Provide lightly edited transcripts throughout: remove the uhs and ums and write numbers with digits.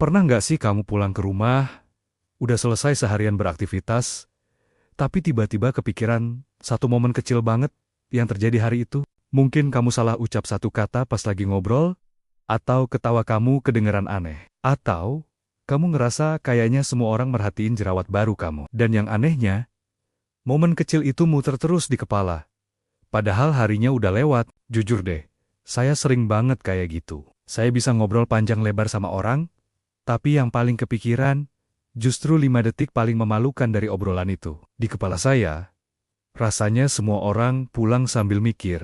Pernah nggak sih kamu pulang ke rumah, udah selesai seharian beraktivitas, tapi tiba-tiba kepikiran satu momen kecil banget yang terjadi hari itu? Mungkin kamu salah ucap satu kata pas lagi ngobrol, atau ketawa kamu kedengeran aneh. Atau kamu ngerasa kayaknya semua orang merhatiin jerawat baru kamu. Dan yang anehnya, momen kecil itu muter terus di kepala. Padahal harinya udah lewat. Jujur deh, saya sering banget kayak gitu. Saya bisa ngobrol panjang lebar sama orang, tapi yang paling kepikiran, justru 5 detik paling memalukan dari obrolan itu. Di kepala saya, rasanya semua orang pulang sambil mikir,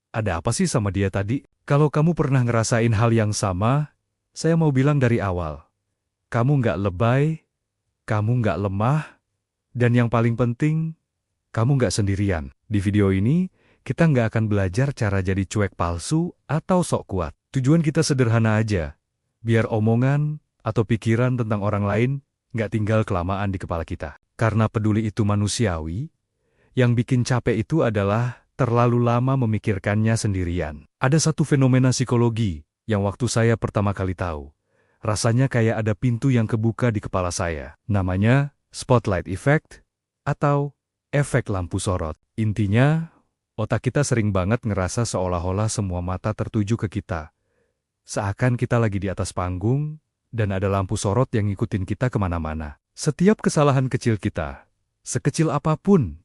ada apa sih sama dia tadi? Kalau kamu pernah ngerasain hal yang sama, saya mau bilang dari awal. Kamu nggak lebay, kamu nggak lemah, dan yang paling penting, kamu nggak sendirian. Di video ini, kita nggak akan belajar cara jadi cuek palsu atau sok kuat. Tujuan kita sederhana aja. Biar omongan atau pikiran tentang orang lain nggak tinggal kelamaan di kepala kita. Karena peduli itu manusiawi, yang bikin capek itu adalah terlalu lama memikirkannya sendirian. Ada satu fenomena psikologi yang waktu saya pertama kali tahu. Rasanya kayak ada pintu yang kebuka di kepala saya. Namanya spotlight effect atau efek lampu sorot. Intinya, otak kita sering banget ngerasa seolah-olah semua mata tertuju ke kita. Seakan kita lagi di atas panggung, dan ada lampu sorot yang ngikutin kita kemana-mana. Setiap kesalahan kecil kita, sekecil apapun,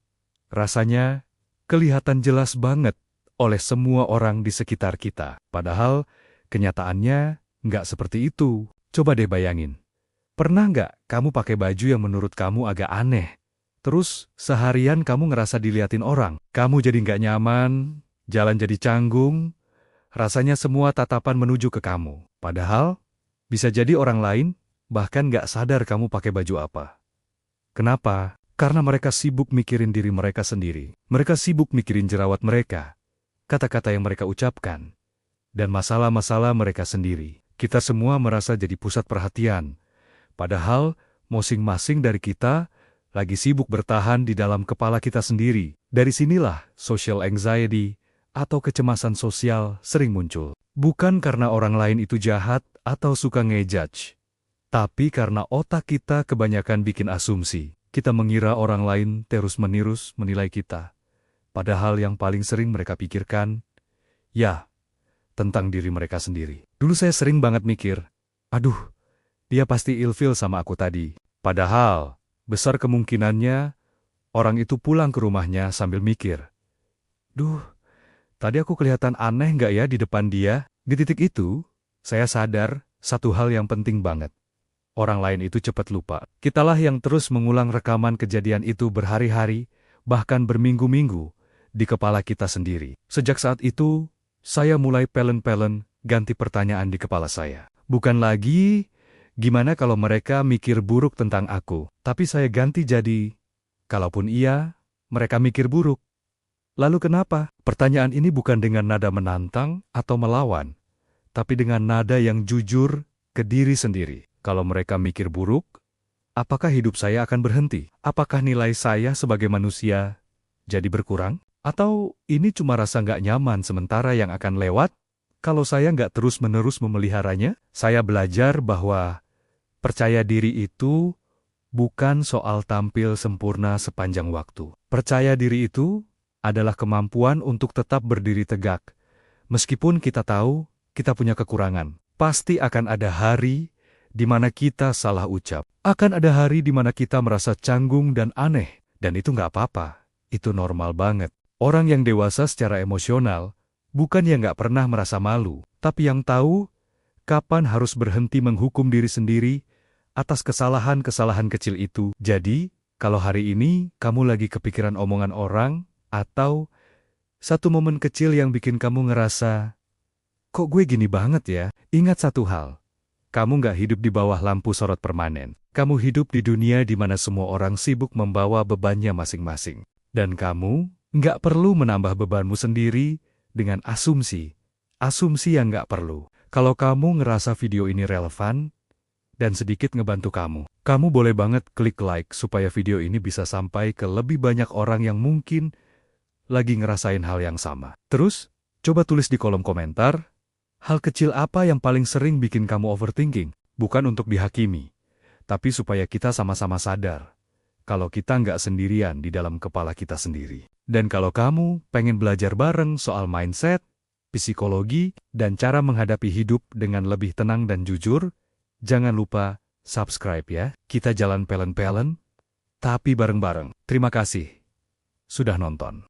rasanya kelihatan jelas banget oleh semua orang di sekitar kita. Padahal, kenyataannya nggak seperti itu. Coba deh bayangin. Pernah nggak kamu pakai baju yang menurut kamu agak aneh? Terus, seharian kamu ngerasa diliatin orang. Kamu jadi nggak nyaman, jalan jadi canggung, rasanya semua tatapan menuju ke kamu. Padahal, bisa jadi orang lain bahkan nggak sadar kamu pakai baju apa. Kenapa? Karena mereka sibuk mikirin diri mereka sendiri. Mereka sibuk mikirin jerawat mereka, kata-kata yang mereka ucapkan, dan masalah-masalah mereka sendiri. Kita semua merasa jadi pusat perhatian. Padahal, masing-masing dari kita lagi sibuk bertahan di dalam kepala kita sendiri. Dari sinilah social anxiety atau kecemasan sosial sering muncul. Bukan karena orang lain itu jahat atau suka ngejudge, tapi karena otak kita kebanyakan bikin asumsi. Kita mengira orang lain terus-menerus menilai kita. Padahal yang paling sering mereka pikirkan, ya, tentang diri mereka sendiri. Dulu saya sering banget mikir, aduh, dia pasti ilfil sama aku tadi. Padahal, besar kemungkinannya, orang itu pulang ke rumahnya sambil mikir, duh, tadi aku kelihatan aneh nggak ya di depan dia? Di titik itu, saya sadar satu hal yang penting banget. Orang lain itu cepat lupa. Kitalah yang terus mengulang rekaman kejadian itu berhari-hari, bahkan berminggu-minggu, di kepala kita sendiri. Sejak saat itu, saya mulai pelen-pelen ganti pertanyaan di kepala saya. Bukan lagi, gimana kalau mereka mikir buruk tentang aku? Tapi saya ganti jadi, kalaupun iya, mereka mikir buruk. Lalu kenapa? Pertanyaan ini bukan dengan nada menantang atau melawan, tapi dengan nada yang jujur ke diri sendiri. Kalau mereka mikir buruk, apakah hidup saya akan berhenti? Apakah nilai saya sebagai manusia jadi berkurang? Atau ini cuma rasa nggak nyaman sementara yang akan lewat? Kalau saya nggak terus-menerus memeliharanya, saya belajar bahwa percaya diri itu bukan soal tampil sempurna sepanjang waktu. Percaya diri itu adalah kemampuan untuk tetap berdiri tegak. Meskipun kita tahu kita punya kekurangan, pasti akan ada hari di mana kita salah ucap. Akan ada hari di mana kita merasa canggung dan aneh. Dan itu nggak apa-apa. Itu normal banget. Orang yang dewasa secara emosional, bukan yang nggak pernah merasa malu, tapi yang tahu kapan harus berhenti menghukum diri sendiri atas kesalahan-kesalahan kecil itu. Jadi, kalau hari ini kamu lagi kepikiran omongan orang, atau satu momen kecil yang bikin kamu ngerasa, kok gue gini banget ya? Ingat satu hal. Kamu nggak hidup di bawah lampu sorot permanen. Kamu hidup di dunia di mana semua orang sibuk membawa bebannya masing-masing. Dan kamu nggak perlu menambah bebanmu sendiri dengan asumsi. Asumsi yang nggak perlu. Kalau kamu ngerasa video ini relevan dan sedikit ngebantu kamu, kamu boleh banget klik like supaya video ini bisa sampai ke lebih banyak orang yang mungkin lagi ngerasain hal yang sama. Terus, coba tulis di kolom komentar, Hal kecil apa yang paling sering bikin kamu overthinking? Bukan untuk dihakimi, tapi supaya kita sama-sama sadar kalau kita nggak sendirian di dalam kepala kita sendiri. Dan kalau kamu pengen belajar bareng soal mindset, psikologi, dan cara menghadapi hidup dengan lebih tenang dan jujur, jangan lupa subscribe ya. Kita jalan pelen-pelen, tapi bareng-bareng. Terima kasih sudah nonton.